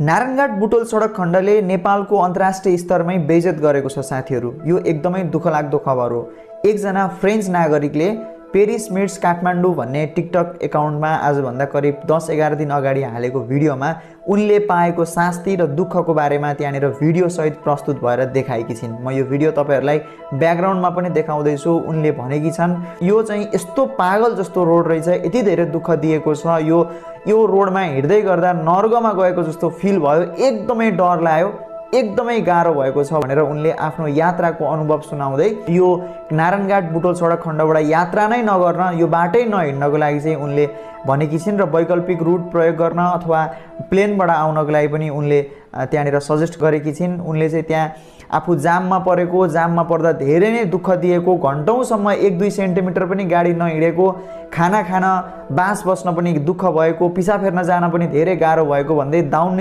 नारायणघाट बुटोल सडक खण्डले नेपालको अन्तर्राष्ट्रिय स्तरमै बेइज्जत गरेको छ साथीहरू। यो एकदमै दुःखलाग्दो खबर हो। एकजना फ्रेन्च नागरिकले पेरिस मिट्स काठमाडौँ भन्ने टिकटक एकाउन्टमा आजभन्दा करिब 10-11 दिन अगाडि हालेको भिडियोमा उनले पाएको शास्ति र दुःखको बारेमा त्यहाँनिर भिडियो सहित प्रस्तुत भएर देखाएकी छिन्। म यो भिडियो तपाईहरुलाई ब्याकग्राउन्डमा पनि देखाउँदैछु। उनले भनेकी छन् यो चाहिँ यस्तो पागल जस्तो रोड रहेछ, यति धेरै दुःख दिएको छ, यो रोडमा हिँड्दै गर्दा नर्गमा गएको जस्तो फिल भयो, एकदमै डर लाग्यो, एकदमै गाह्रो भएको छ भनेर उनले आफ्नो यात्राको अनुभव सुनाउँदै यो नारायणघाट बुटोल सडक खण्डबाट यात्रा नै नगर्न, यो बाटै नहिँड्नको लागि चाहिँ उनले भनेकी छिन् र वैकल्पिक रुट प्रयोग गर्न अथवा प्लेनबाट आउनको लागि पनि उनले त्यहाँनिर सजेस्ट गरेकी छिन्। उनले चाहिँ त्यहाँ आफू जाममा पर्दा धेरै नै दुःख दिएको, घन्टौँसम्म 1-2 सेन्टिमिटर पनि गाडी नहिँडेको, खाना खान बास बस्न पनि दुःख भएको, पिसा फेर्न जान पनि धेरै गाह्रो भएको भन्दै दाउन